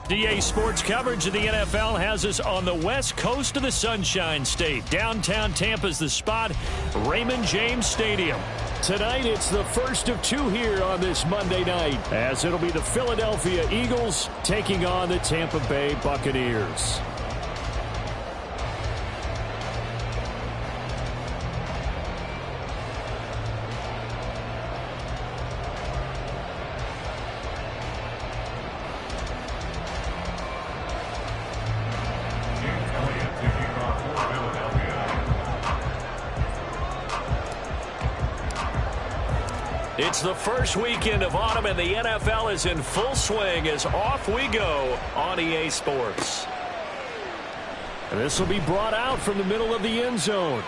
DA Sports coverage of the NFL has us on the west coast of the Sunshine State. Downtown Tampa's the spot, Raymond James Stadium. Tonight, it's the first of two here on this Monday night, as it'll be the Philadelphia Eagles taking on the Tampa Bay Buccaneers. It's the first weekend of autumn, and the NFL is in full swing as off we go on EA Sports. And this will be brought out from the middle of the end zone.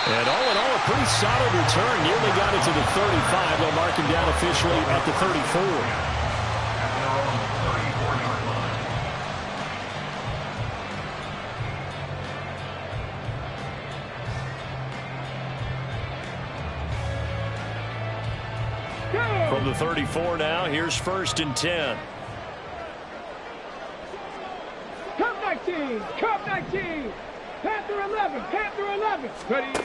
And all in all, a pretty solid return. Nearly got it to the 35. They'll mark him down officially at the 34. From the 34 now, here's 1st and 10. Cup 19, Cup 19, Panther 11, Panther 11. Ready.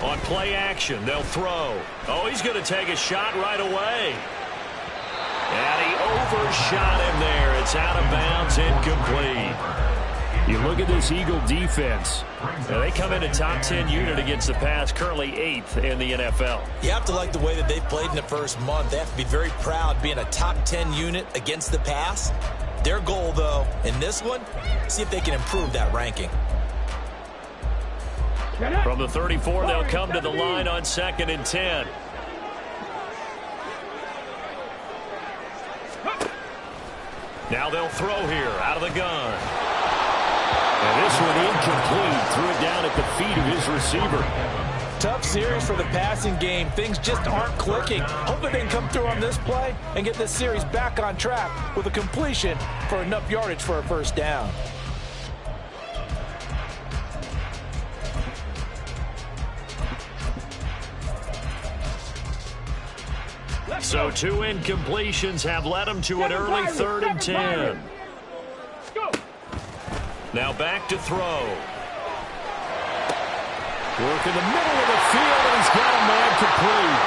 On play action, they'll throw. Oh, he's going to take a shot right away. And he overshot him there. It's out of bounds, incomplete. You look at this Eagle defense. Now, they come in a top 10 unit against the pass, currently 8th in the NFL. You have to like the way that they've played in the first month. They have to be very proud being a top 10 unit against the pass. Their goal, though, in this one, see if they can improve that ranking. From the 34, they'll come to the line on 2nd and 10. Now they'll throw here out of the gun. And this one incomplete. Threw it down at the feet of his receiver. Tough series for the passing game. Things just aren't clicking. Hopefully they can come through on this play and get this series back on track with a completion for enough yardage for a first down. So 2 incompletions have led them to an early 3rd and 10. Now back to throw. Work in the middle of the field, and he's got a man complete.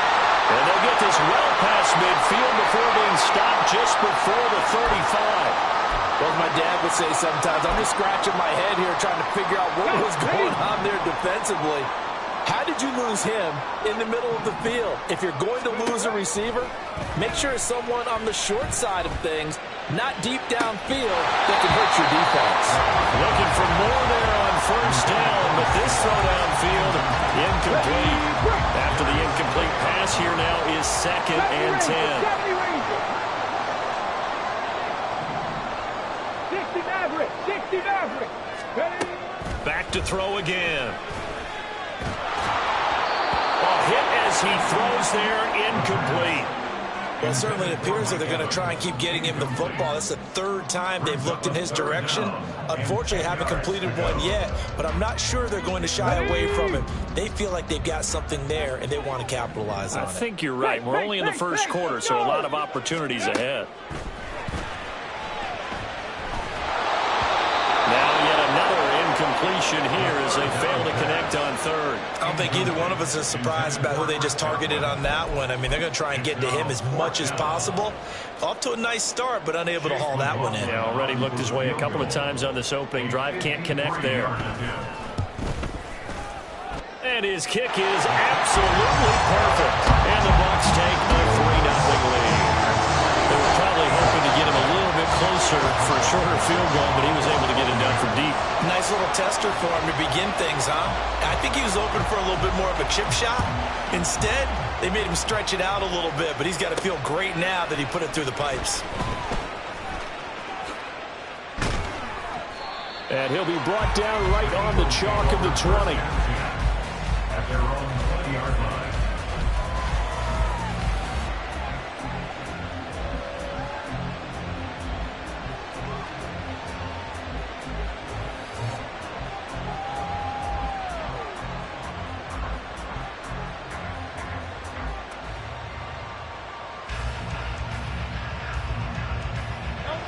And they'll get this well past midfield before being stopped just before the 35. Well, as my dad would say sometimes, I'm just scratching my head here trying to figure out what was going on there defensively. How did you lose him in the middle of the field? If you're going to lose a receiver, make sure it's someone on the short side of things, not deep downfield, that can hurt your defense. Looking for more there on 1st down, but this throw downfield, incomplete. After the incomplete pass, here now is 2nd and 10. 60 Maverick, 60 Maverick. Ready. Back to throw again. A hit as he throws there, incomplete. Well, certainly it appears that they're going to try and keep getting him the football. That's the 3rd time they've looked in his direction. Unfortunately, haven't completed one yet, but I'm not sure they're going to shy away from him. They feel like they've got something there, and they want to capitalize on it. I think you're right. We're only in the 1st quarter, so a lot of opportunities ahead. Now yet another incompletion here as they fail to connect on 3rd. I don't think either one of us is surprised about who they just targeted on that one. I mean, they're going to try and get to him as much as possible. Off to a nice start, but unable to haul that one in. Yeah, already looked his way a couple of times on this opening drive. Can't connect there. And his kick is absolutely perfect. And the Bucs take a 3-0 lead. They were probably hoping to get him a little bit closer for a shorter field goal, but he was able to get it done from deep. Nice little tester for him to begin things, huh? I think he was open for a little bit more of a chip shot. Instead, they made him stretch it out a little bit, but he's got to feel great now that he put it through the pipes. And he'll be brought down right on the chalk of the 20. At their own 20-yard line.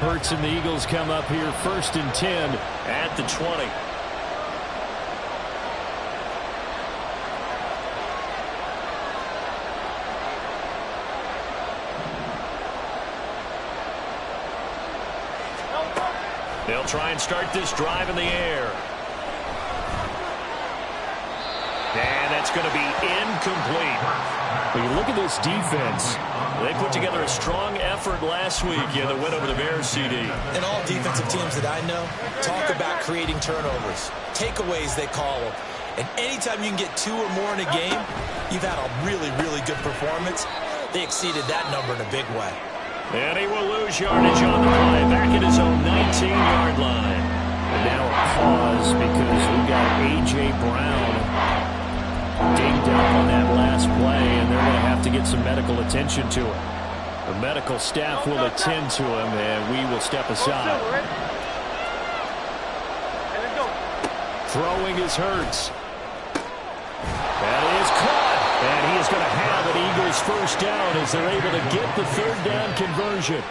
Hurts and the Eagles come up here 1st and 10 at the 20. They'll try and start this drive in the air. And that's going to be incomplete. When you look at this defense, they put together a strong effort last week in the win over the Bears, CD. And all defensive teams that I know talk about creating turnovers. Takeaways, they call them. And anytime you can get 2 or more in a game, you've had a really, really good performance. They exceeded that number in a big way. And he will lose yardage on the play, back at his own 19-yard line. And now a pause because we've got A.J. Brown dinged up on that last play, and they're going to have to get some medical attention to him. The medical staff will attend to him, and we will step aside. Throwing is Hurts. That is caught. And he is going to have an Eagles first down as they're able to get the 3rd down conversion.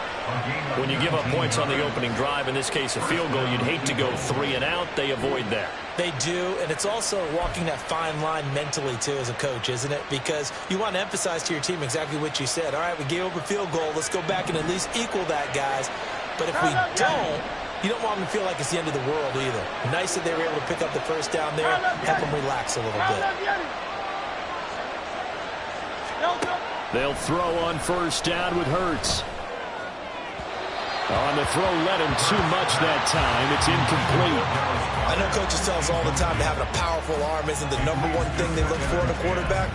When you give up points on the opening drive, in this case a field goal, you'd hate to go 3 and out. They avoid that. They do, and it's also walking that fine line mentally, too, as a coach, isn't it? Because you want to emphasize to your team exactly what you said. All right, we gave up a field goal. Let's go back and at least equal that, guys. But if we don't, you don't want them to feel like it's the end of the world either. Nice that they were able to pick up the first down there, help them relax a little bit. They'll throw on 1st down with Hurts. On the throw, let him too much that time. It's incomplete. I know coaches tell us all the time that having a powerful arm isn't the #1 thing they look for in a quarterback.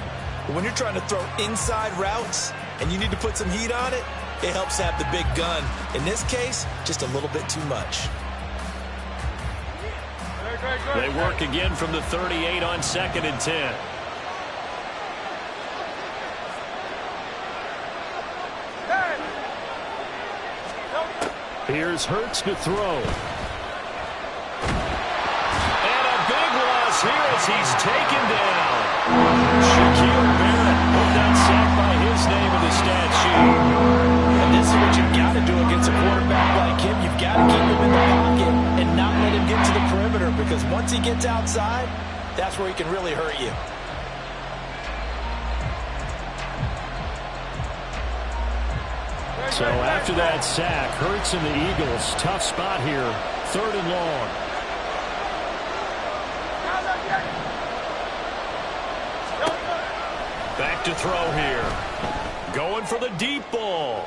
But when you're trying to throw inside routes and you need to put some heat on it, it helps to have the big gun. In this case, just a little bit too much. They work again from the 38 on 2nd and 10. Here's Hurts to throw. And a big loss here as he's taken down. Shaquille Barrett put that sack by his name in the stat sheet. And this is what you've got to do against a quarterback like him. You've got to keep him in the pocket and not let him get to the perimeter, because once he gets outside, that's where he can really hurt you. So after that sack, Hurts and the Eagles, tough spot here, 3rd and long. Back to throw here. Going for the deep ball.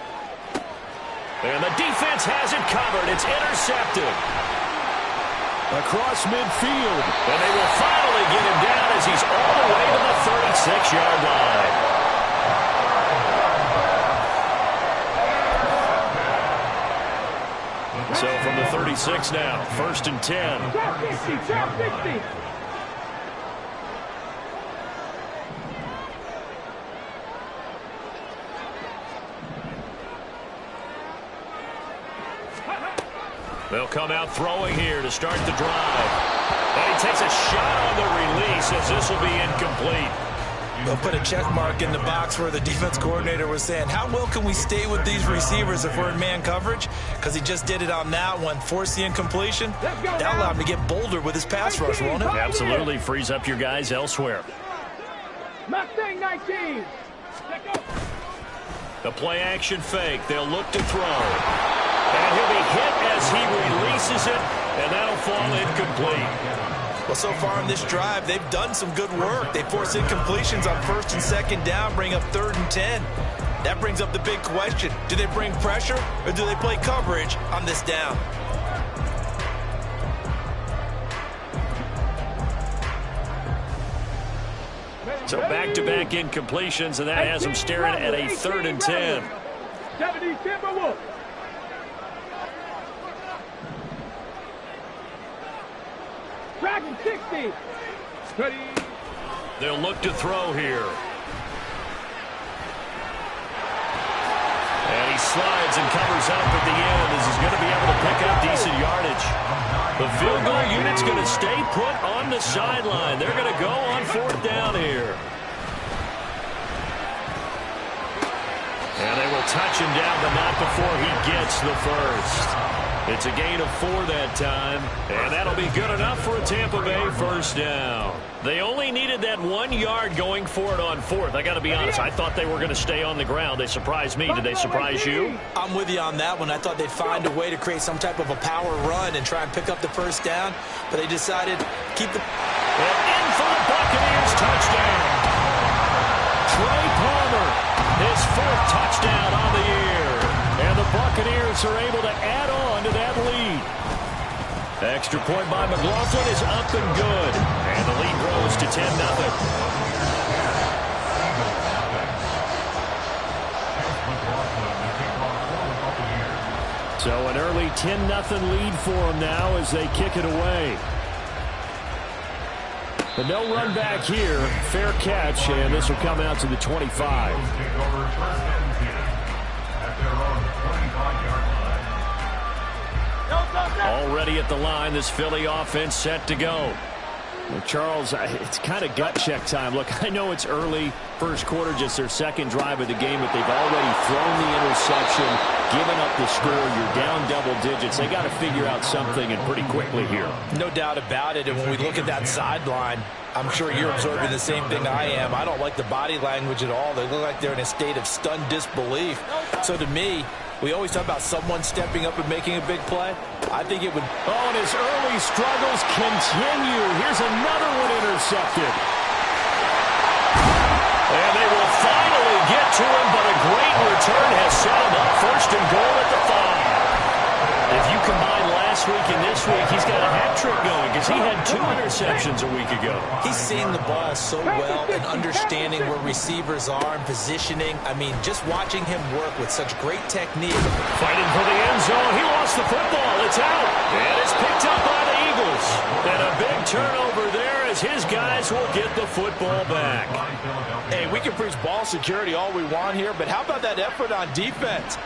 And the defense has it covered. It's intercepted. Across midfield. And they will finally get him down as he's all the way to the 36-yard line. So from the 36 now, 1st and 10. Top 50, top 50. They'll come out throwing here to start the drive. And he takes a shot on the release as this will be incomplete. They'll put a check mark in the box where the defense coordinator was saying, how well can we stay with these receivers if we're in man coverage? Because he just did it on that one, forced the incompletion. That allowed him to get bolder with his pass rush, won't it? Absolutely, frees up your guys elsewhere. Mustang 19. The play action fake. They'll look to throw. And he'll be hit as he releases it, and that'll fall incomplete. Well, so far in this drive, they've done some good work. They force incompletions on 1st and 2nd down, bring up 3rd and 10. That brings up the big question. Do they bring pressure, or do they play coverage on this down? So back-to-back incompletions, and that has them staring at a 3rd and 10. 70 Timberwolves. Dragon 60. Ready. They'll look to throw here. And he slides and covers up at the end as he's going to be able to pick up decent yardage. The field goal unit's going to stay put on the sideline. They're going to go on 4th down here. And they will They'll touch him down, but not before he gets the first. It's a gain of 4 that time, and that'll be good enough for a Tampa Bay first down. They only needed that 1 yard going for it on 4th. I got to be honest, I thought they were going to stay on the ground. They surprised me. Did they surprise you? I'm with you on that one. I thought they'd find a way to create some type of a power run and try and pick up the first down, but they decided to keep the... And in for the Buccaneers touchdown. Trey Palmer, his 4th touchdown on the year. And the Buccaneers are able to add on to that lead. Extra point by McLaughlin is up and good. And the lead grows to 10-0. So an early 10-0 lead for them now as they kick it away. But no run back here. Fair catch, and this will come out to the 25. Already at the line, this Philly offense set to go. Well, Charles, it's kind of gut check time. Look, I know it's early, first quarter, just their second drive of the game, but they've already thrown the interception, given up the score. You're down double digits. They got to figure out something, and pretty quickly here. No doubt about it, and when we look at that sideline, I'm sure you're observing the same thing I am. I don't like the body language at all. They look like they're in a state of stunned disbelief. So to me, we always talk about someone stepping up and making a big play. I think it would... Oh, and his early struggles continue. Here's another one intercepted. And they will finally get to him, but a great return has set him up. First and goal at the 5. If you combine last week and this week, he's got a hat trick going because he had 2 interceptions a week ago. He's seeing the ball so well and understanding where receivers are and positioning. I mean, just watching him work with such great technique. Fighting for the end zone. He lost the football. It's out. And it's picked up by the Eagles. And a big turnover there as his guys will get the football back. Hey, we can preach ball security all we want here, but how about that effort on defense?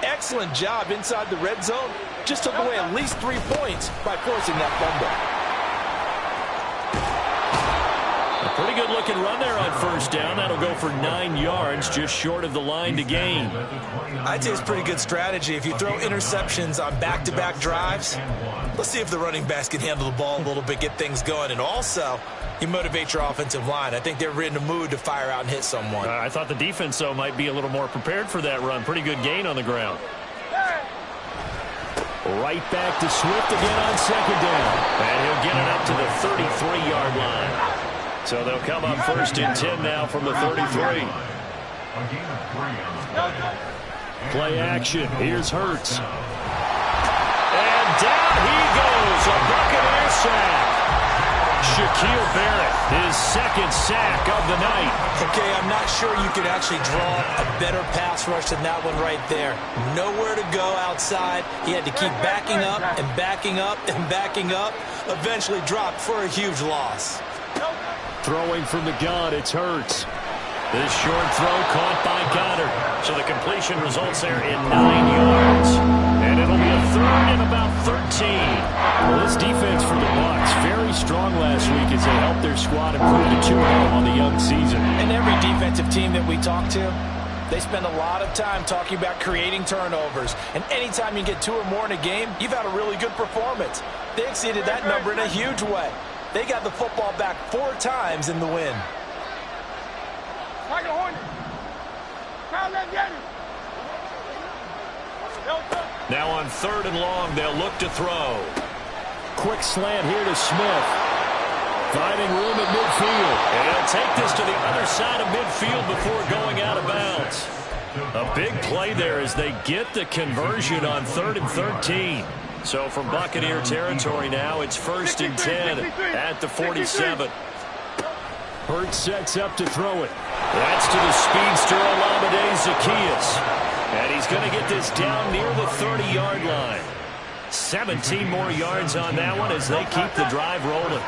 Excellent job inside the red zone. Just took away at least 3 points by forcing that fumble. A pretty good looking run there on first down. That'll go for 9 yards, just short of the line to gain. I'd say it's pretty good strategy. If you throw interceptions on back-to-back drives, let's see if the running backs can handle the ball a little bit, get things going, and also you motivate your offensive line. I think they're in the mood to fire out and hit someone. I thought the defense, though, might be a little more prepared for that run. Pretty good gain on the ground. Right back to Swift again on second down. And he'll get it up to the 33-yard line. So they'll come up first and 10 now from the 33. Play action. Here's Hurts. And down he goes. A Buccaneer sack. Shaquille Barrett, his second sack of the night. Okay, I'm not sure you could actually draw a better pass rush than that one right there. Nowhere to go outside. He had to keep backing up and backing up and backing up. Eventually dropped for a huge loss. Throwing from the gun, it's Hurts. This short throw caught by Goddard. So the completion results there in 9 yards. And it'll be a third and about 13. Well, this defense for the Bucs, very strong last week as they helped their squad improve to 2-0 on the young season. And every defensive team that we talk to, they spend a lot of time talking about creating turnovers. And anytime you get 2 or more in a game, you've had a really good performance. They exceeded that number in a huge way. They got the football back 4 times in the win. Now on 3rd and long, they'll look to throw. Quick slant here to Smith. Finding room at midfield. And he'll take this to the other side of midfield before going out of bounds. A big play there as they get the conversion on 3rd and 13. So from Buccaneer territory now, it's 1st and 10 at the 47. Hurts sets up to throw it. That's to the speedster Olamide Zaccheaus. And he's going to get this down near the 30-yard line. 17 more yards on that one as they keep the drive rolling.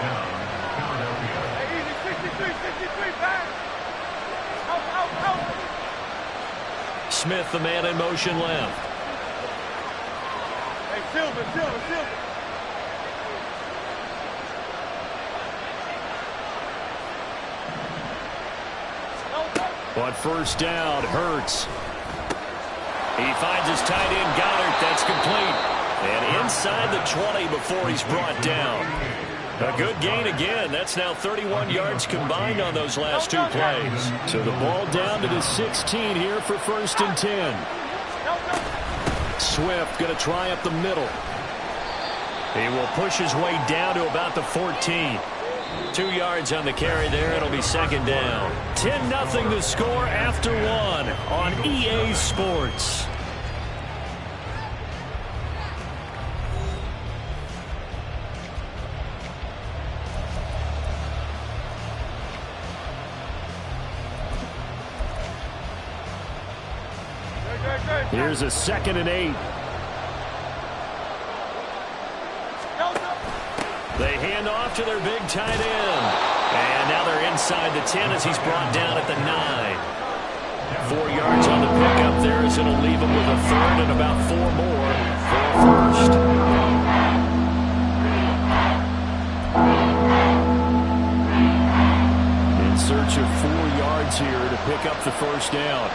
Smith, the man in motion left. Hey, Silver. On first down, Hurts. He finds his tight end, Goddard. That's complete. And inside the 20 before he's brought down. A good gain again. That's now 31 yards combined on those last two plays. So the ball down to the 16 here for 1st and 10. Swift going to try up the middle. He will push his way down to about the 14. 2 yards on the carry there. It'll be 2nd down. 10-0 the score after one on EA Sports. Here's a 2nd and 8. They hand off to their big tight end. And now they're inside the 10 as he's brought down at the 9. 4 yards on the pickup there as it'll leave him with a 3rd and about 4 more for a 1st. In search of 4 yards here to pick up the 1st down.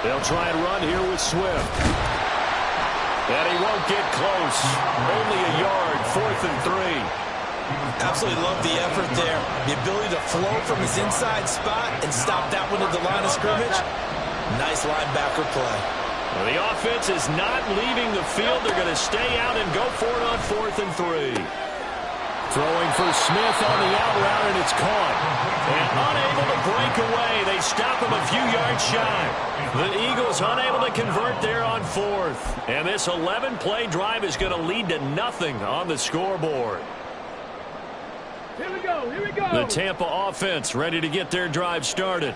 They'll try and run here with Swift. And he won't get close. Only a yard, 4th and 3. Absolutely love the effort there. The ability to flow from his inside spot and stop that one at the line of scrimmage. Nice linebacker play. Well, the offense is not leaving the field. They're going to stay out and go for it on 4th and 3. Throwing for Smith on the out route, and it's caught. And unable to break away. They stop him a few yards shy. The Eagles unable to convert there on 4th. And this 11-play drive is going to lead to nothing on the scoreboard. Here we go, here we go. The Tampa offense ready to get their drive started.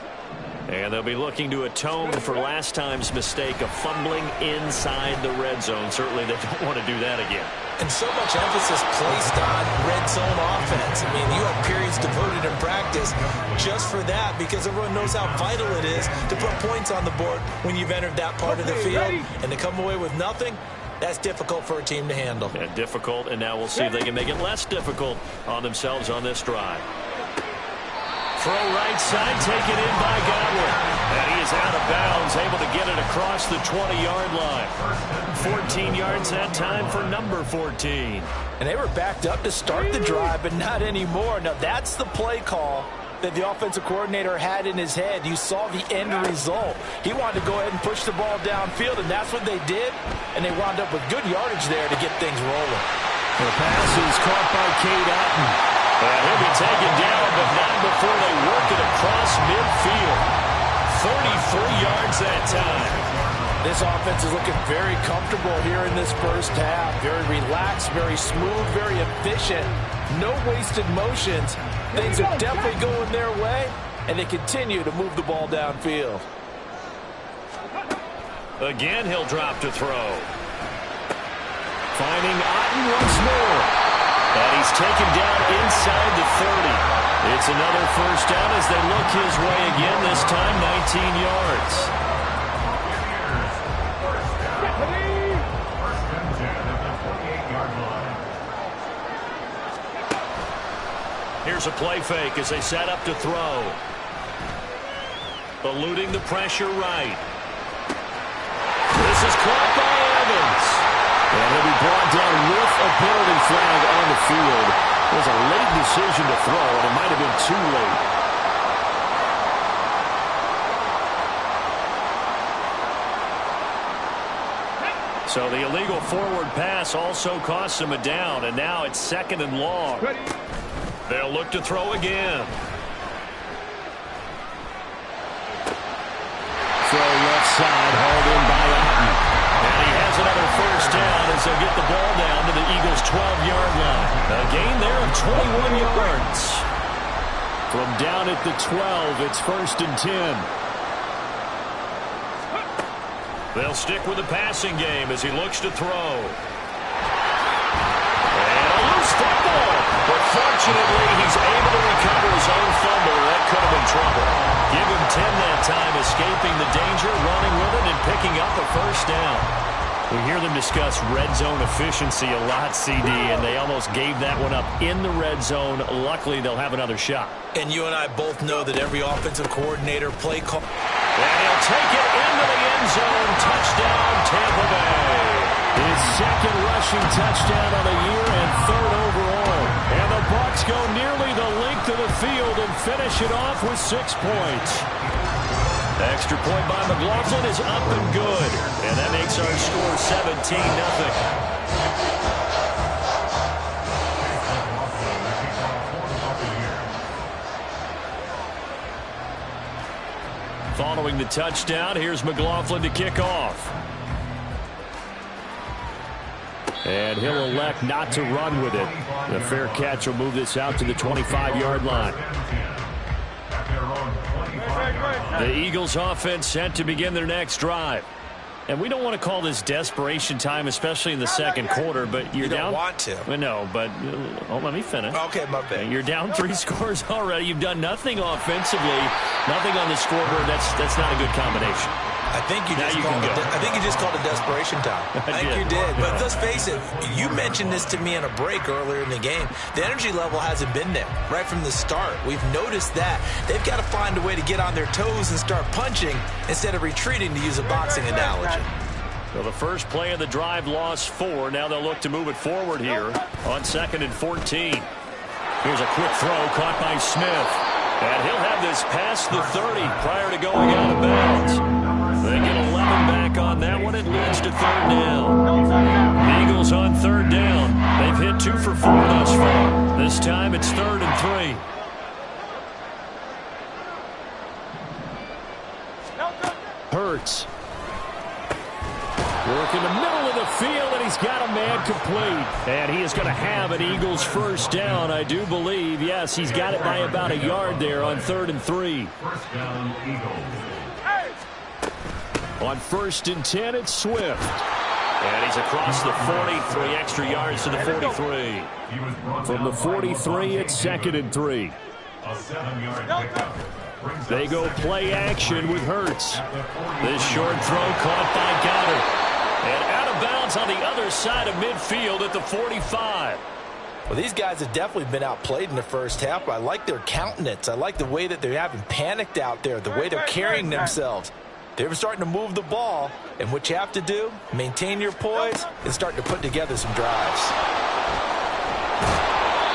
And they'll be looking to atone for last time's mistake of fumbling inside the red zone. Certainly they don't want to do that again. And so much emphasis placed on red zone offense. I mean, you have periods devoted in practice just for that because everyone knows how vital it is to put points on the board when you've entered that part of the field. And to come away with nothing, that's difficult for a team to handle. And difficult, and now we'll see if they can make it less difficult on themselves on this drive. Throw right side, taken in by Godwin. And he is out of bounds, able to get it across the 20-yard line. 14 yards that time for number 14. And they were backed up to start the drive, but not anymore. Now, that's the play call that the offensive coordinator had in his head. You saw the end result. He wanted to go ahead and push the ball downfield, and that's what they did. And they wound up with good yardage there to get things rolling. The pass is caught by Cade Otton. And he'll be taken down, but not before they work it across midfield. 33 yards that time. This offense is looking very comfortable here in this first half. Very relaxed, very smooth, very efficient. No wasted motions. Things are definitely going their way, and they continue to move the ball downfield. Again, he'll drop to throw. Finding Otton once more. And he's taken down inside the 30. It's another 1st down as they look his way again, this time 19 yards. Here's a play fake as they set up to throw. Eluding the pressure right. This is caught by Evans. And he'll be brought down with a penalty flag on the field. It was a late decision to throw, and it might have been too late. So the illegal forward pass also costs him a down, and now it's 2nd and long. They'll look to throw again. Throw left side, hauled in by Otton. And he has another 1st down as they'll get the ball down to the Eagles' 12-yard line. A gain there of 21 yards. From down at the 12, it's 1st and 10. They'll stick with the passing game as he looks to throw. And a loose football. But fortunately, he's able to recover his own fumble. That could have been trouble. Give him 10 that time, escaping the danger, running with it, and picking up a 1st down. We hear them discuss red zone efficiency a lot, CD, and they almost gave that one up in the red zone. Luckily, they'll have another shot. And you and I both know that every offensive coordinator play call. And he'll take it into the end zone. Touchdown, Tampa Bay. His second rushing touchdown of the year and third overall. And the Bucs go nearly the length of the field and finish it off with 6 points. Extra point by McLaughlin is up and good. And that makes our score 17-0. Following the touchdown, here's McLaughlin to kick off. And he'll elect not to run with it. The fair catch will move this out to the 25-yard line. The Eagles offense set to begin their next drive. And we don't want to call this desperation time, especially in the second quarter, but you're down. You don't want to. No, but let me finish. Okay, my bad. You're down 3 scores already. You've done nothing offensively, nothing on the scoreboard. That's not a good combination. I think you just called it desperation time. I think you did. But let's face it, you mentioned this to me in a break earlier in the game. The energy level hasn't been there right from the start. We've noticed that. They've got to find a way to get on their toes and start punching instead of retreating, to use a boxing analogy. So the first play of the drive lost 4. Now they'll look to move it forward here on 2nd and 14. Here's a quick throw caught by Smith. And he'll have this past the 30 prior to going out of bounds. They get 11 back on that one. It leads to 3rd down. The Eagles on 3rd down. They've hit 2 for 4 thus far. This time it's 3rd and 3. Hurts. Work in the middle of the field, and he's got a man complete. And he is going to have an Eagles first down, I do believe. Yes, he's got it by about a yard there on 3rd and 3. First down, Eagles. On 1st and 10, it's Swift. And he's across the 40, 3 extra yards to the 43. From the 43, it's 2nd and 3. A 7-yard pickup. They go play action with Hurts. This short throw caught by Goddard. And out of bounds on the other side of midfield at the 45. Well, these guys have definitely been outplayed in the first half, but I like their countenance. I like the way that they're having panicked out there, the way they're carrying themselves. They're starting to move the ball, and what you have to do, maintain your poise and start to put together some drives.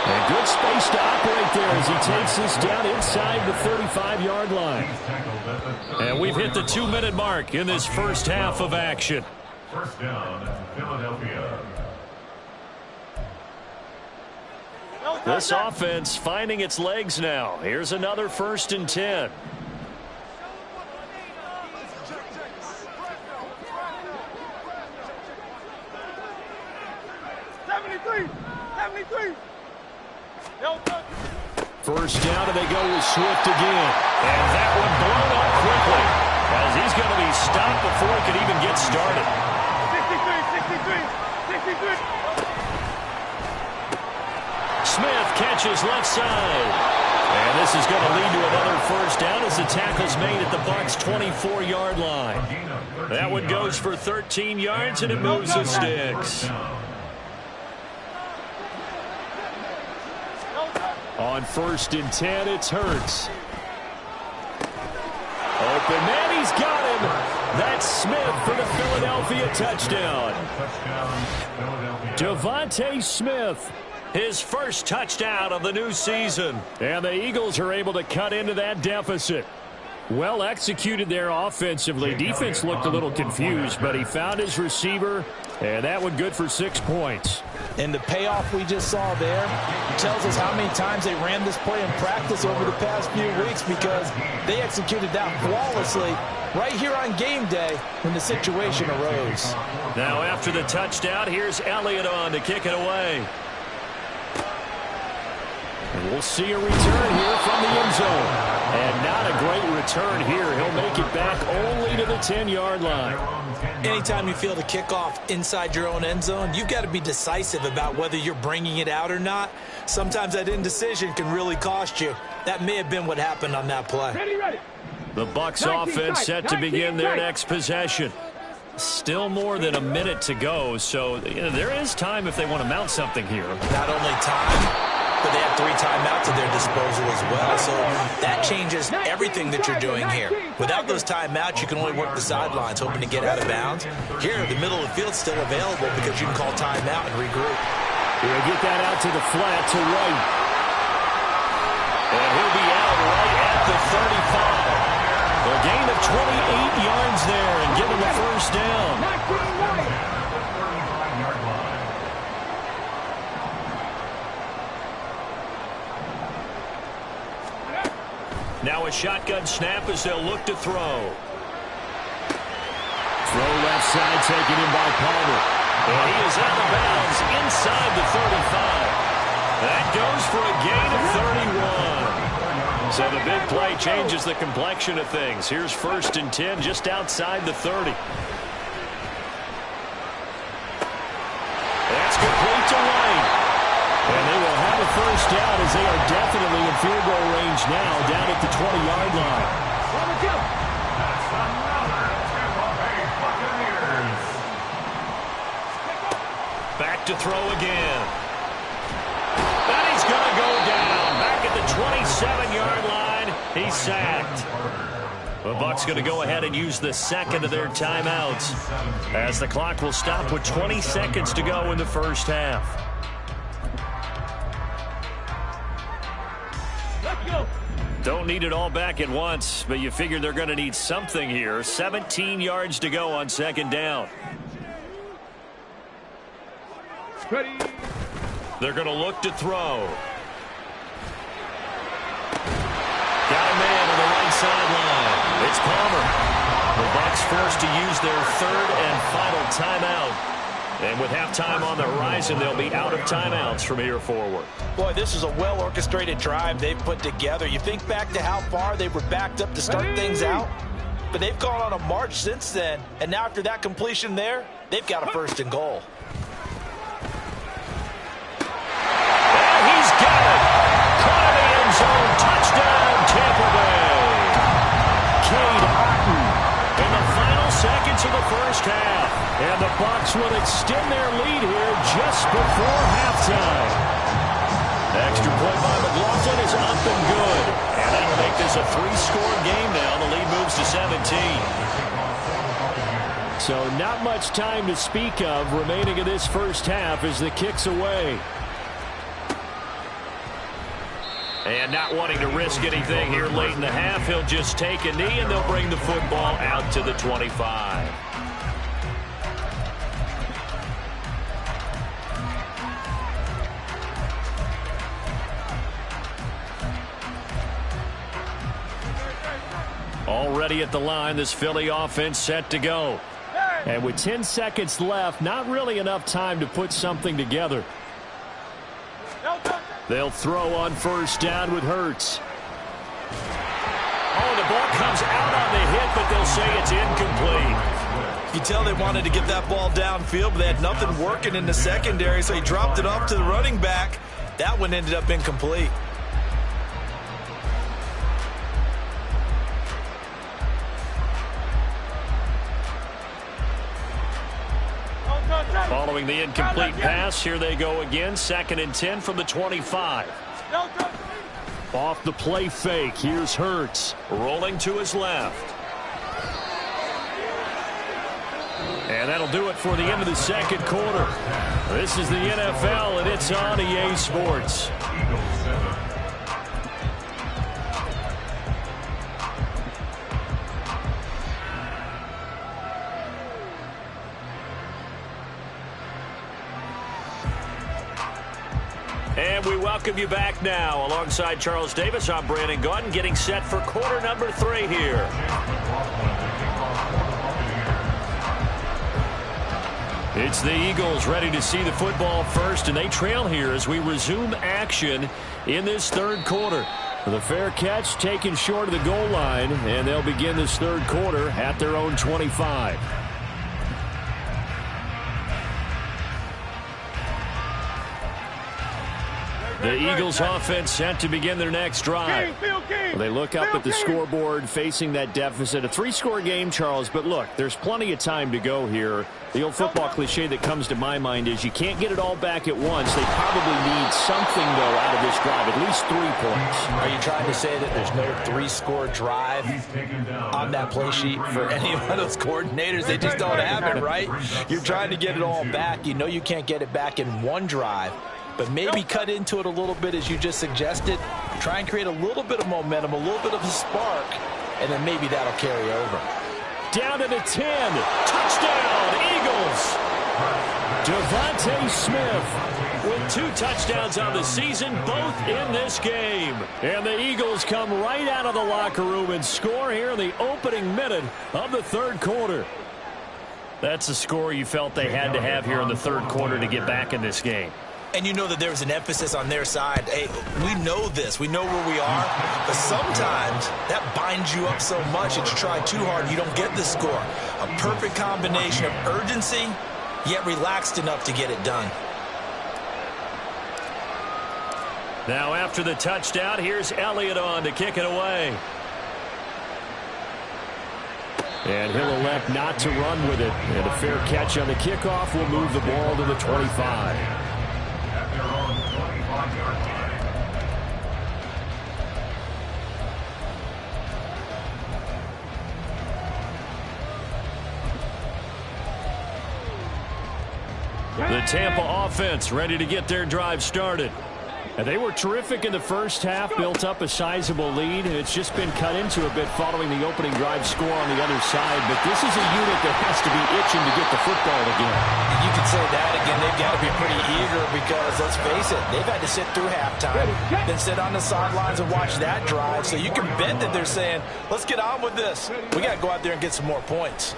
And good space to operate there as he takes this down inside the 35-yard line. And we've hit the 2-minute mark in this first half of action. First down, Philadelphia. This offense finding its legs now. Here's another 1st and 10. First down, and they go with Swift again. And that one blown up quickly as he's going to be stopped before he can even get started. 63. Smith catches left side. And this is going to lead to another first down as the tackle's made at the Bucs' 24-yard line. That one goes for 13 yards, and it moves the sticks. On 1st and 10, it's Hurts. Open man, he's got him. That's Smith for the Philadelphia touchdown. DeVonta Smith. His first touchdown of the new season. And the Eagles are able to cut into that deficit. Well executed there offensively. Defense looked a little confused, but he found his receiver, and that one good for 6 points. And the payoff we just saw there tells us how many times they ran this play in practice over the past few weeks, because they executed that flawlessly right here on game day when the situation arose. Now after the touchdown, here's Elliott on to kick it away. And we'll see a return here from the end zone. And not a great return here. He'll make it back only to the 10-yard line. Anytime you feel the kickoff inside your own end zone, you've got to be decisive about whether you're bringing it out or not. Sometimes that indecision can really cost you. That may have been what happened on that play. Ready. The Bucs offense set to begin their next possession. Still more than a minute to go, so there is time if they want to mount something here. Not only time, but they have 3 timeouts at their disposal as well. So that changes everything that you're doing here. Without those timeouts, you can only work the sidelines, hoping to get out of bounds. Here, the middle of the field's still available because you can call timeout and regroup. He'll get that out to the flat to White. And he'll be out right at the 35. A gain of 28 yards there and give him a first down. Now a shotgun snap as they'll look to throw. Throw left side taken in by Palmer. And he is out of bounds inside the 35. That goes for a gain of 31. So the big play changes the complexion of things. Here's 1st and 10 just outside the 30. That's complete to White. And they will have a first down as they are definitely in field goal range now down at the 20-yard line. Back to throw again. And he's going to go down. Back at the 27-yard line. He's sacked. The Bucs going to go ahead and use the second of their timeouts as the clock will stop with 20 seconds to go in the first half. Don't need it all back at once, but you figure they're going to need something here. 17 yards to go on 2nd down. Ready. They're going to look to throw. Got a man on the right sideline. It's Palmer. The Bucs forced to use their 3rd and final timeout. And with halftime on the horizon, they'll be out of timeouts from here forward. Boy, this is a well-orchestrated drive they've put together. You think back to how far they were backed up to start things out, but they've gone on a march since then. And now after that completion there, they've got a 1st and goal. And he's got it. Caught in the end zone. Touchdown, Tampa Bay. Cade Otton in the final seconds of the first half. And the Bucs will extend their lead here just before halftime. Extra point by McLaughlin is up and good. And that'll make this a 3-score game now. The lead moves to 17. So not much time to speak of remaining in this first half as the kick's away. And not wanting to risk anything here late in the half, he'll just take a knee and they'll bring the football out to the 25. Already at the line, this Philly offense set to go. And with 10 seconds left, not really enough time to put something together. They'll throw on 1st down with Hurts. Oh, the ball comes out on the hit, but they'll say it's incomplete. You tell they wanted to get that ball downfield, but they had nothing working in the secondary, so he dropped it off to the running back. That one ended up incomplete. Following the incomplete pass, here they go again. 2nd and 10 from the 25. Off the play fake, here's Hurts. Rolling to his left. And that'll do it for the end of the 2nd quarter. This is the NFL, and it's on EA Sports. And we welcome you back now. Alongside Charles Davis, I'm Brandon Gaudin, getting set for quarter number 3 here. It's the Eagles ready to see the football first, and they trail here as we resume action in this 3rd quarter. The fair catch taken short of the goal line, and they'll begin this 3rd quarter at their own 25. The Eagles offense set to begin their next drive. Well, they look up at the scoreboard facing that deficit. A 3-score game, Charles, but look, there's plenty of time to go here. The old football cliche that comes to my mind is you can't get it all back at once. They probably need something, though, out of this drive, at least 3 points. Are you trying to say that there's no 3-score drive on that play sheet for any of those coordinators? They just don't have it, right? You're trying to get it all back. You know you can't get it back in one drive. But maybe cut into it a little bit as you just suggested. Try and create a little bit of momentum, a little bit of a spark, and then maybe that'll carry over. Down to the 10. Touchdown, Eagles. Devontae Smith with 2 touchdowns on the season, both in this game. And the Eagles come right out of the locker room and score here in the opening minute of the third quarter. That's the score you felt they had to have here in the third quarter to get back in this game. And you know that there was an emphasis on their side. Hey, we know this. We know where we are. But sometimes that binds you up so much that you try too hard and you don't get the score. A perfect combination of urgency, yet relaxed enough to get it done. Now after the touchdown, here's Elliott on to kick it away. And he'll elect not to run with it. And a fair catch on the kickoff will move the ball to the 25. The Tampa offense ready to get their drive started. And they were terrific in the first half, built up a sizable lead, and it's just been cut into a bit following the opening drive score on the other side. But this is a unit that has to be itching to get the football again. You can say that again. They've got to be pretty eager because, let's face it, they've had to sit through halftime, then sit on the sidelines and watch that drive. So you can bet that they're saying, let's get on with this. We got to go out there and get some more points.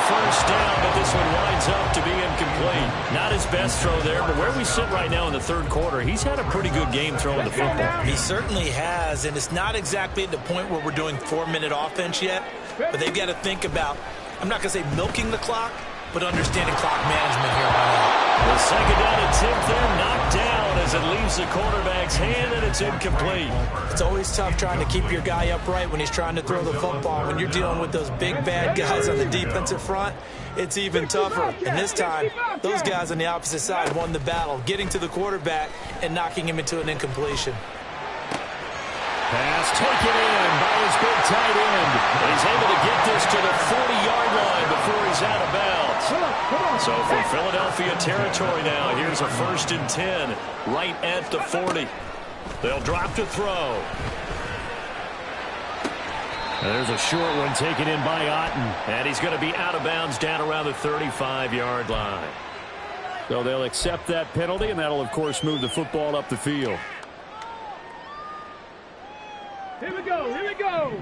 First down, but this one winds up to be incomplete. Not his best throw there, but where we sit right now in the third quarter, he's had a pretty good game throwing the football. He certainly has, and it's not exactly at the point where we're doing 4-minute offense yet, but they've got to think about, I'm not going to say milking the clock, but understanding clock management here on out. The second down attempt there knocked down as it leaves the quarterback's hand, and it's incomplete. It's always tough trying to keep your guy upright when he's trying to throw the football. When you're dealing with those big, bad guys on the defensive front, it's even tougher. And this time, those guys on the opposite side won the battle, getting to the quarterback and knocking him into an incompletion. Pass taken in by his big tight end. And he's able to get this to the 40-yard line before he's out of bounds. So from Philadelphia territory now, here's a 1st and 10 right at the 40. They'll drop to throw. And there's a short one taken in by Otten. And he's going to be out of bounds down around the 35-yard line. So they'll accept that penalty, and that'll, of course, move the football up the field. Here we go, here we go.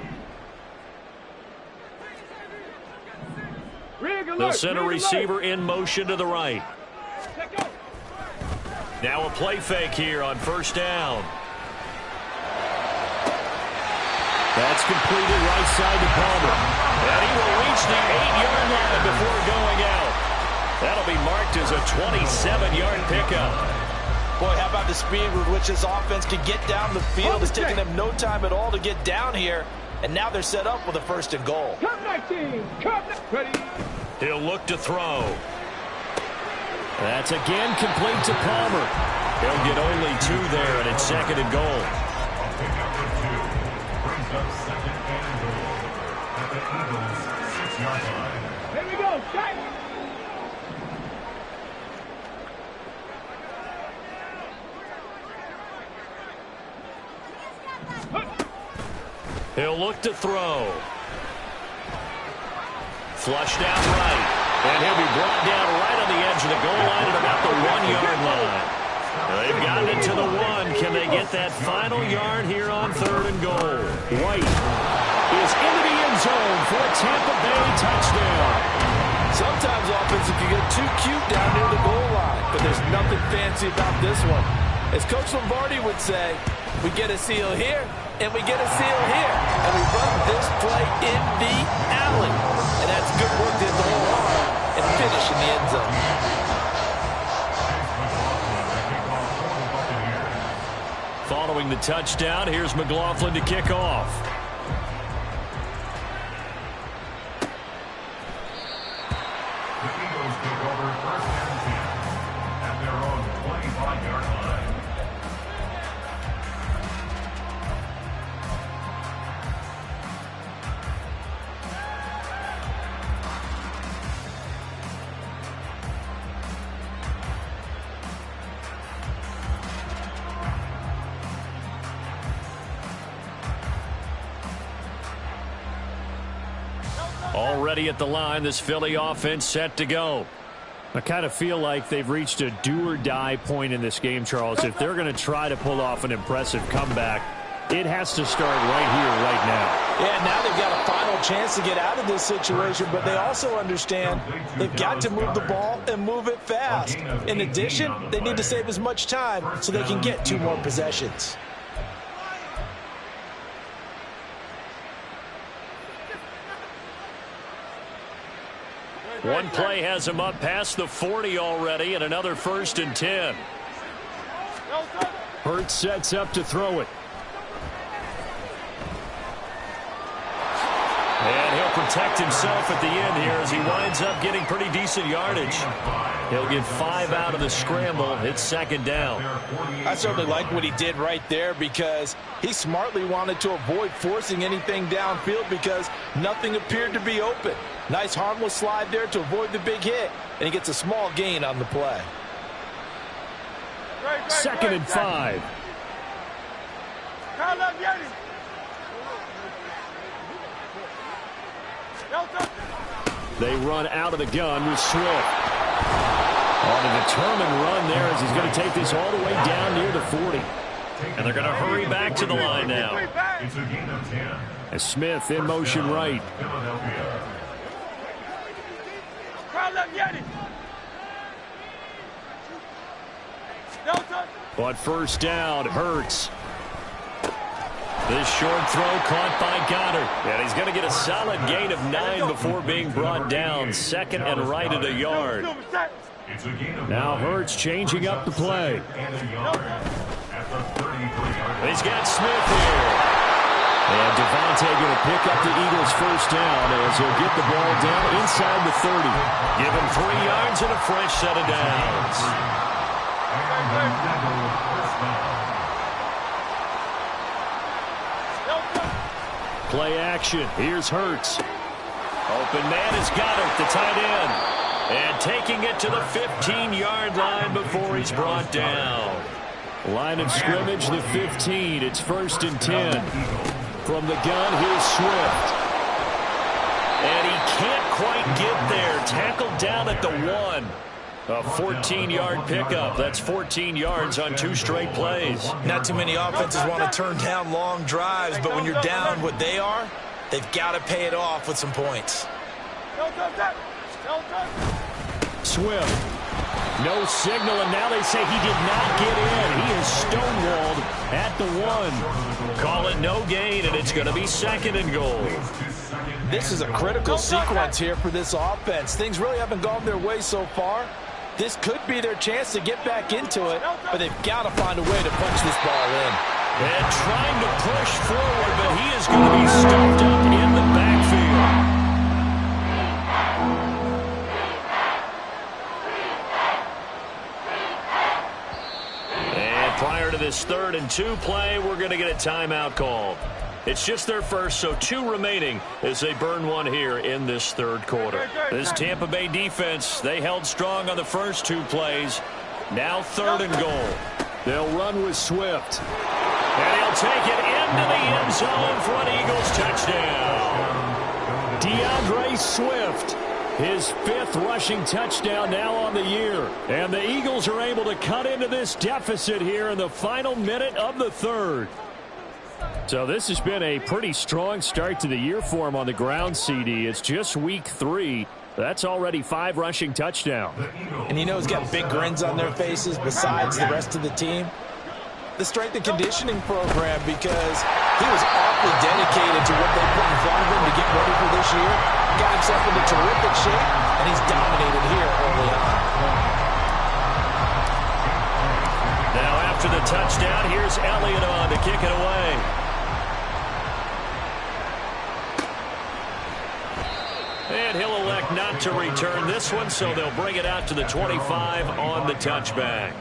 They'll send a receiver in motion to the right. Now a play fake here on first down. That's completed right side to Palmer. And he will reach the 8-yard line before going out. That'll be marked as a 27-yard pickup. Boy, how about the speed with which this offense can get down the field? It's taking them no time at all to get down here. And now they're set up with a 1st and goal. Come 19. Come ready. He'll look to throw. That's again complete to Palmer. He'll get only 2 there, and it's 2nd and goal. Pickup of 2 brings up 2nd and goal at the Eagles' 6-yard line. Here we go. Shot. He'll look to throw. Flushed out right. And he'll be brought down right on the edge of the goal line at about the 1-yard line. They've gotten it to the 1. Can they get that final yard here on 3rd and goal? White is into the end zone for a Tampa Bay touchdown. Sometimes offense can get too cute down near the goal line, but there's nothing fancy about this one. As Coach Lombardi would say, we get a seal here, and we get a seal here, and we run this play in the alley. And that's good work to hit the whole arm and finish in the end zone. Following the touchdown, here's McLaughlin to kick off. The Eagles take over 1st and 10 at their own 25-yard line. Already at the line, this Philly offense set to go. I kind of feel like they've reached a do-or-die point in this game, Charles. If they're going to try to pull off an impressive comeback, it has to start right here, right now. Yeah, now they've got a final chance to get out of this situation, but they also understand they've got to move the ball and move it fast. In addition, they need to save as much time so they can get 2 more possessions. One play has him up past the 40 already, and another 1st and 10. Hurts sets up to throw it. And he'll protect himself at the end here as he winds up getting pretty decent yardage. He'll get 5 out of the scramble. It's 2nd down. I certainly like what he did right there because he smartly wanted to avoid forcing anything downfield because nothing appeared to be open. Nice harmless slide there to avoid the big hit, and he gets a small gain on the play. 2nd and 5. They run out of the gun with Swift. On a determined run there as he's going to take this all the way down near the 40. And they're going to hurry back to the line now. It's a gain of 10. As Smith in motion right. Philadelphia. But 1st down, Hurts. This short throw caught by Goddard. And he's going to get a solid gain of 9 before being brought down. 2nd and right at a yard. It's a gain of Now 9. Hurts changing up the play. And a yard at the 33-yard. He's got Smith here. And Devontae going to pick up the Eagles' 1st down as he'll get the ball down inside the 30. Give him 3 yards and a fresh set of downs. And another 1st down. Play action. Here's Hurts. Open man is Goddard, the tight end. And taking it to the 15-yard line before he's brought down. Line of scrimmage, the 15. It's 1st and 10. From the gun, here's Swift. And he can't quite get there. Tackled down at the 1. A 14-yard pickup. That's 14 yards on 2 straight plays. Not too many offenses want to turn down long drives, but when you're down what they are, they've got to pay it off with some points. Swift. No signal, and now they say he did not get in. He is stonewalled at the 1. Call it no gain, and it's going to be 2nd and goal. This is a critical sequence here for this offense. Things really haven't gone their way so far. This could be their chance to get back into it, but they've got to find a way to punch this ball in. And trying to push forward, but he is going to be stuffed up in the backfield. And prior to this 3rd and 2 play, we're going to get a timeout call. It's just their first, so 2 remaining as they burn 1 here in this 3rd quarter. This Tampa Bay defense, they held strong on the first 2 plays. Now 3rd and goal. They'll run with Swift. And he'll take it into the end zone for an Eagles touchdown. DeAndre Swift, his 5th rushing touchdown now on the year. And the Eagles are able to cut into this deficit here in the final minute of the 3rd. So this has been a pretty strong start to the year for him on the ground, CD. It's just week 3. That's already 5 rushing touchdowns. And you know he's got big grins on their faces besides the rest of the team. The strength and conditioning program, because he was awfully dedicated to what they put in front of him to get ready for this year. got himself into terrific shape, and he's dominated here early on. Now after the touchdown, here's Elliott on to kick it away. And he'll elect not to return this one, so they'll bring it out to the 25 on the touchback.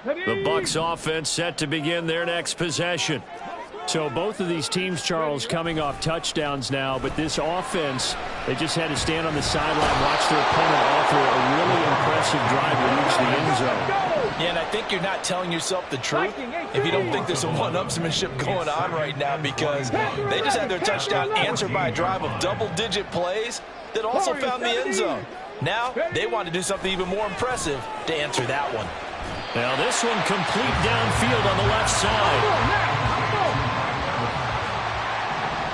The Bucs offense set to begin their next possession. So both of these teams, Charles, coming off touchdowns now, but this offense, they just had to stand on the sideline, watch their opponent offer a really impressive drive to reach the end zone. Yeah, and I think you're not telling yourself the truth if you don't think there's some one-upsmanship going on right now, because they just had their touchdown answered by a drive of double-digit plays that also found the end zone. Now they want to do something even more impressive to answer that one. Now this one complete downfield on the left side.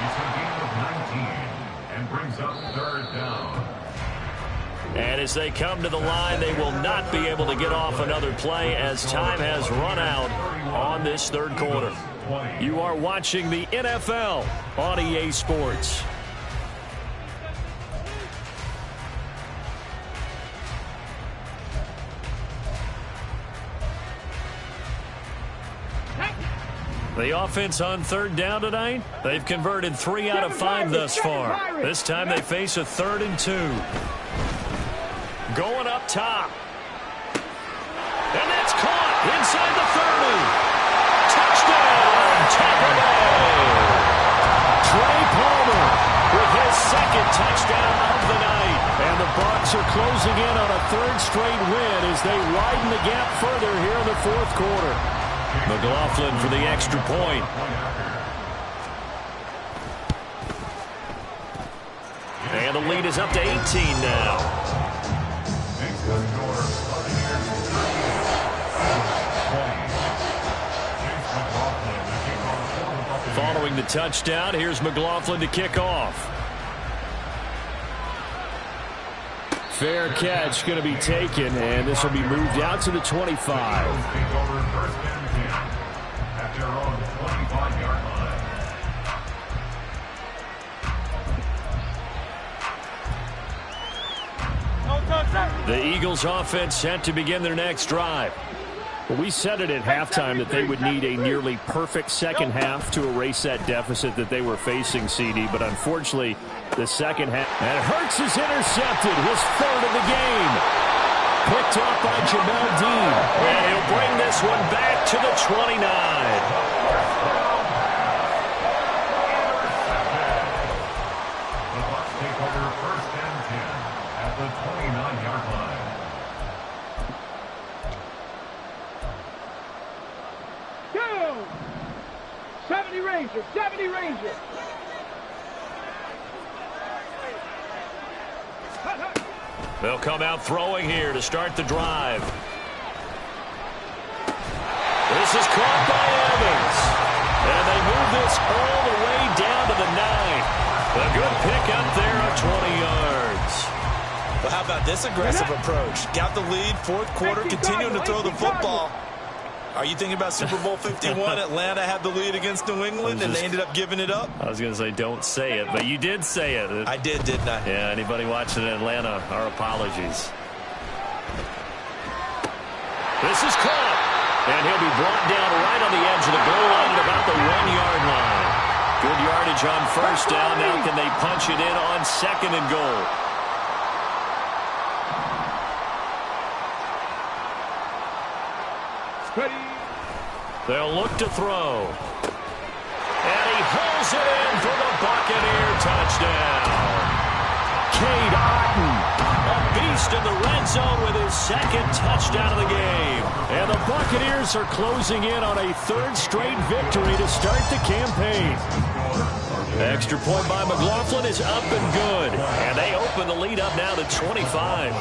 He's a gain of 19 and brings up 3rd down. And as they come to the line, they will not be able to get off another play as time has run out on this 3rd quarter. You are watching the NFL on EA Sports. The offense on 3rd down tonight, they've converted 3 out of 5 thus far. This time they face a 3rd and 2. Going up top. And that's caught inside the 30. Touchdown, Tampa Bay. Trey Palmer with his 2nd touchdown of the night. And the Bucs are closing in on a 3rd straight win as they widen the gap further here in the 4th quarter. McLaughlin for the extra point. And the lead is up to 18 now. Following the touchdown, here's McLaughlin to kick off. Fair catch going to be taken, and this will be moved out to the 25. At their own 25-yard line. The Eagles offense set to begin their next drive. Well, we said it at halftime that they would need a nearly perfect second half to erase that deficit that they were facing, CD. But unfortunately, the second half. And Hurts is intercepted, his 3rd of the game. Picked off by Jamel Dean. And he'll bring this one back to the 29. The Bucs take over 1st and 10 at the 29-yard line. Go! 70 Rangers, 70 Rangers. They'll come out throwing here to start the drive. This is caught by Evans. And they move this all the way down to the 9. A good pick up there of 20 yards. Well, how about this aggressive approach? Got the lead, 4th quarter, continuing to throw the football. Are you thinking about Super Bowl 51? Atlanta had the lead against New England, and they ended up giving it up? I was going to say don't say it, but you did say it. I did, didn't I? Yeah, anybody watching in Atlanta, our apologies. This is caught. And he'll be brought down right on the edge of the goal line at about the 1-yard line. Good yardage on 1st down. Now can they punch it in on 2nd and goal? They'll look to throw. And he hauls it in for the Buccaneer touchdown. Cade Otton, a beast in the red zone with his 2nd touchdown of the game. And the Buccaneers are closing in on a 3rd straight victory to start the campaign. Extra point by McLaughlin is up and good. And they open the lead up now to 25.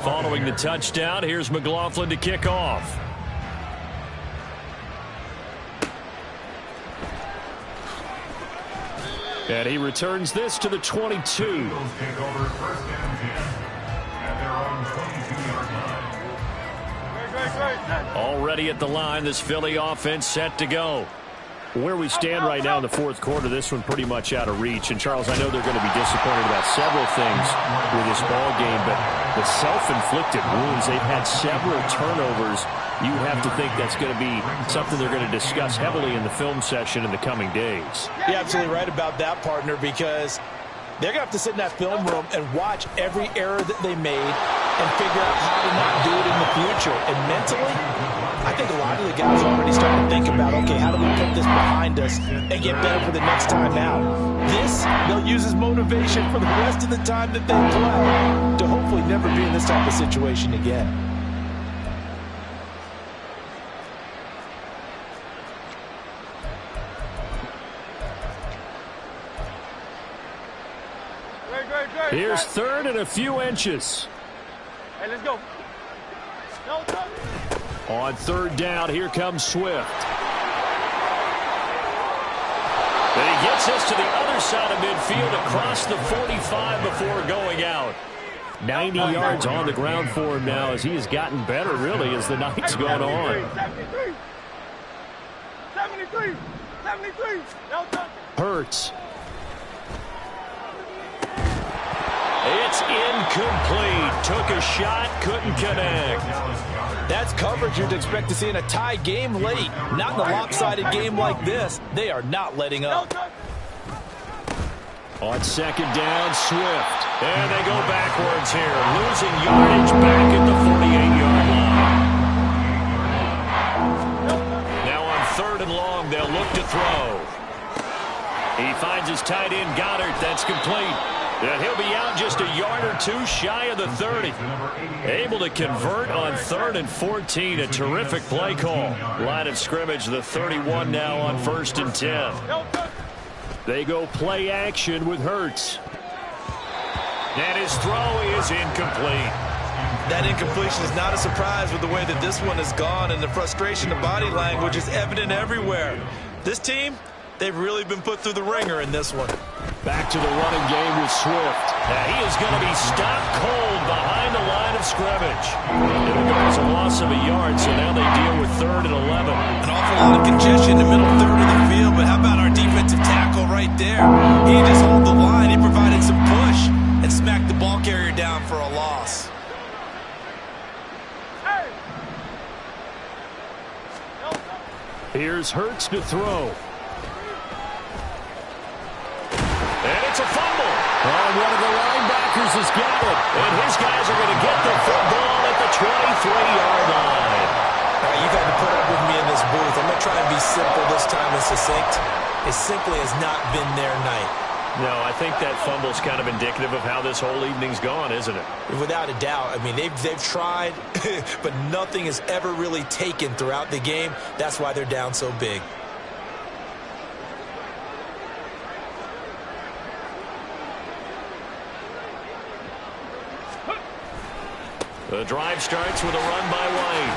Following the touchdown, here's McLaughlin to kick off. And he returns this to the 22. Eagles take over 1st and 10 at their own 22-yard line. Already at the line, this Philly offense set to go. Where we stand right now in the fourth quarter, this one pretty much out of reach. And, Charles, I know they're going to be disappointed about several things with this ball game, but the self-inflicted wounds, they've had several turnovers. You have to think that's going to be something they're going to discuss heavily in the film session in the coming days. You're absolutely right about that, partner, because they're going to have to sit in that film room and watch every error that they made and figure out how to not do it in the future. And mentally, I think a lot of the guys are already starting to think about, okay, how do we put this behind us and get better for the next time out? This, they'll use as motivation for the rest of the time that they play to hopefully never be in this type of situation again. Here's third and a few inches. Hey, let's go. On third down, here comes Swift. And he gets us to the other side of midfield across the 45 before going out. 90 yards on the ground for him now as he has gotten better, really, as the night's gone on. 73. Hurts. It's incomplete. Took a shot, couldn't connect. That's coverage you'd expect to see in a tie game late. Not in a lopsided game like this. They are not letting up. On second down, Swift. And they go backwards here. Losing yardage back at the 48-yard line. Now on third and long, they'll look to throw. He finds his tight end, Goddard. That's complete. And he'll be out just a yard or two shy of the 30. Able to convert on 3rd and 14. A terrific play call. Line of scrimmage, the 31 now on 1st and 10. They go play action with Hurts. And his throw is incomplete. That incompletion is not a surprise with the way that this one has gone, and the frustration of body language is evident everywhere. This team, they've really been put through the ringer in this one. Back to the running game with Swift. Now he is going to be stopped cold behind the line of scrimmage. It'll go as a loss of a yard, so now they deal with 3rd and 11. An awful lot of congestion in the middle third of the field, but how about our defensive tackle right there? He just held the line. He provided some push and smacked the ball carrier down for a loss. Here's Hurts to throw. And it's a fumble. And one of the linebackers has got it. And his guys are going to get the football at the 23-yard line. All right, you got to put up with me in this booth. I'm going to try and be simple this time and succinct. It simply has not been their night. No, I think that fumble's kind of indicative of how this whole evening's gone, isn't it? Without a doubt. I mean, they've tried, but nothing has ever really taken throughout the game. That's why they're down so big. The drive starts with a run by White.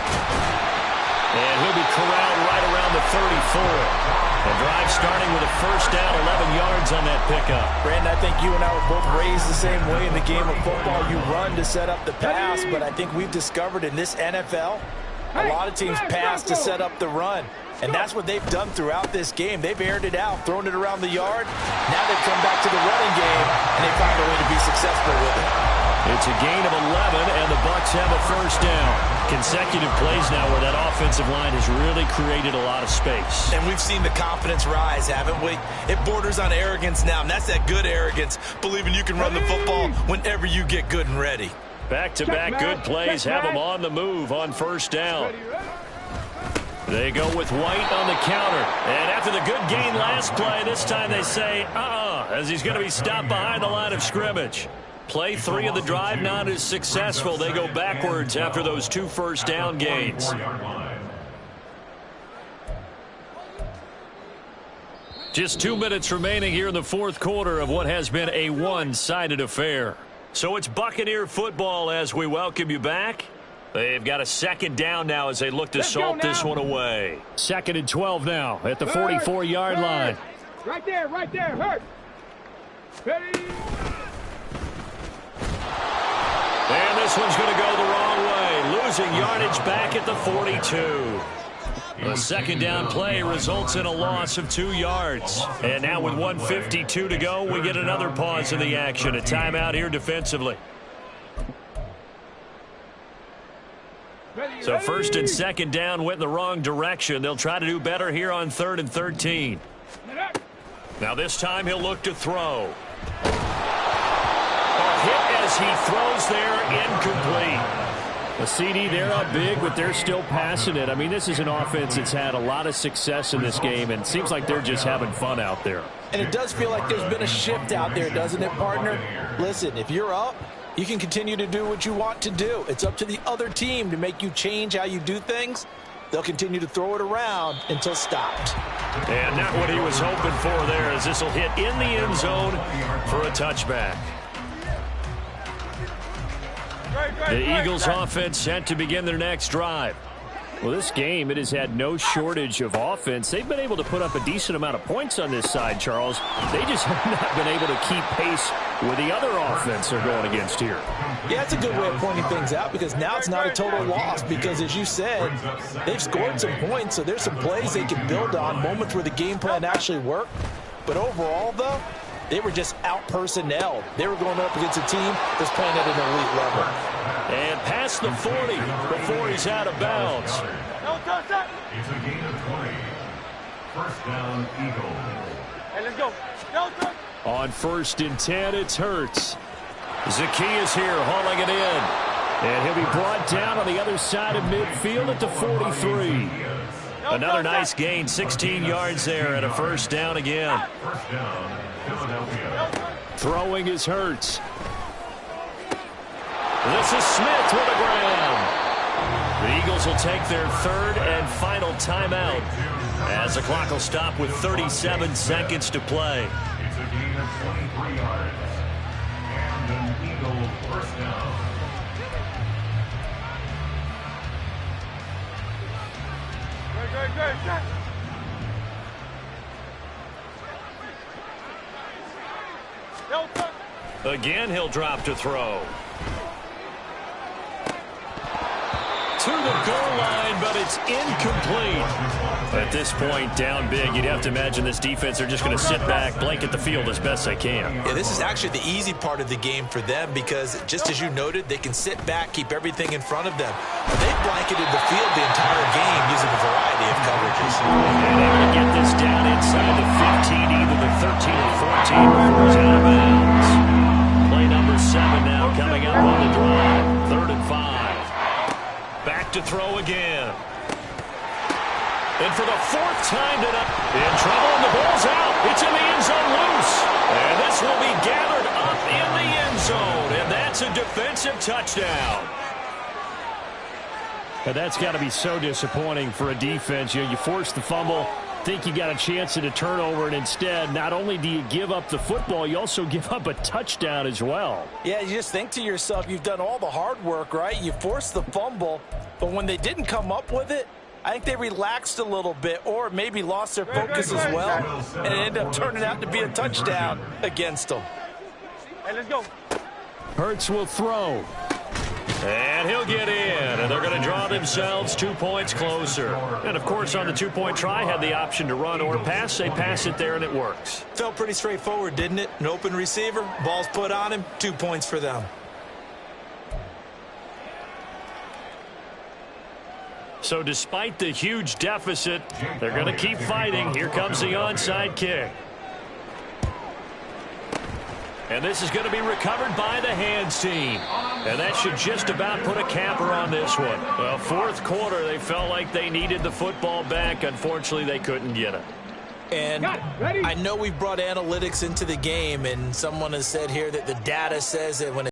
And he'll be corralled right around the 34. The drive starting with a first down, 11 yards on that pickup. Brandon, I think you and I were both raised the same way in the game of football. You run to set up the pass, but I think we've discovered in this NFL, a lot of teams pass to set up the run. And that's what they've done throughout this game. They've aired it out, thrown it around the yard. Now they've come back to the running game, and they found a way to be successful with it. It's a gain of 11, and the Bucs have a first down. Consecutive plays now where that offensive line has really created a lot of space. And we've seen the confidence rise, haven't we? It borders on arrogance now, and that's that good arrogance, believing you can run the football whenever you get good and ready. Back-to-back good plays have them on the move on first down. They go with White on the counter. And after the good gain last play, this time they say, as he's going to be stopped behind the line of scrimmage. Play 3 of the drive not as successful. They go backwards after those 2 first down gains. Just 2 minutes remaining here in the fourth quarter of what has been a one-sided affair. So it's Buccaneer football as we welcome you back. They've got a second down now as they look to salt this one away. 2nd and 12 now at the 44-yard line. Right there, hurt. Ready. And this one's going to go the wrong way. Losing yardage yardage back at the 42. The second down play results in a loss of 2 yards. And now with 1:52 to go, we get another pause in the action. A timeout here defensively. So first and second down went in the wrong direction. They'll try to do better here on 3rd and 13. Now this time he'll look to throw. A hit as he throws there, incomplete. A CD, they're up big, but they're still passing it. I mean, this is an offense that's had a lot of success in this game, and it seems like they're just having fun out there. And it does feel like there's been a shift out there, doesn't it, partner? Listen, if you're up, you can continue to do what you want to do. It's up to the other team to make you change how you do things. They'll continue to throw it around until stopped. And not what he was hoping for there, as this will hit in the end zone for a touchback. The Eagles offense set to begin their next drive. Well, this game, it has had no shortage of offense. They've been able to put up a decent amount of points on this side, Charles. They just have not been able to keep pace with the other offense they're going against here. Yeah, it's a good way of pointing things out because now it's not a total loss because, as you said, they've scored some points, so there's some plays they can build on, moments where the game plan actually worked. But overall, though, they were just out-personnelled. They were going up against a team that's playing at an elite level. And past the 40 before he's out of bounds. It's a gain of 20. First down, Eagles. Hey, let's go. On 1st and 10, it's Hurts. Zacchaeus here hauling it in. And he'll be brought down on the other side of midfield at the 43. Another nice gain, 16 yards there, and a first down again. First down, Philadelphia. Throwing is Hurts. This is Smith with the ground. The Eagles will take their 3rd and final timeout as the clock will stop with 37 seconds to play. It's a gain of 23 yards. And an Eagle first down. Again, he'll drop to throw. To the goal line, but it's incomplete. At this point, down big, you'd have to imagine this defense are just going to sit back, blanket the field as best they can. Yeah, this is actually the easy part of the game for them because, just as you noted, they can sit back, keep everything in front of them. They've blanketed the field the entire game using a variety of coverages. And able to get this down inside the 15, either the 13 or 14 before he's out of bounds. Play number 7 now coming up on the drive. 3rd and 5. Back to throw again. And for the 4th time tonight, in trouble, and the ball's out. It's in the end zone loose. And this will be gathered up in the end zone. And that's a defensive touchdown. But that's got to be so disappointing for a defense. You force the fumble, think you got a chance at a turnover, and instead, not only do you give up the football, you also give up a touchdown as well. Yeah, you just think to yourself, you've done all the hard work, right? You forced the fumble, but when they didn't come up with it, I think they relaxed a little bit or maybe lost their focus as well, and it ended up turning out to be a touchdown against them. Hey, let's go. Hurts will throw. And he'll get in, and they're going to draw themselves 2 points closer. And, of course, on the two-point try, had the option to run or pass. They pass it there, and it works. Felt pretty straightforward, didn't it? An open receiver, ball's put on him, 2 points for them. So despite the huge deficit, they're going to keep fighting. Here comes the onside kick. And this is going to be recovered by the hands team. And that should just about put a capper on this one. Well, 4th quarter, they felt like they needed the football back. Unfortunately, they couldn't get it. And I know we brought analytics into the game, and someone has said here that the data says that when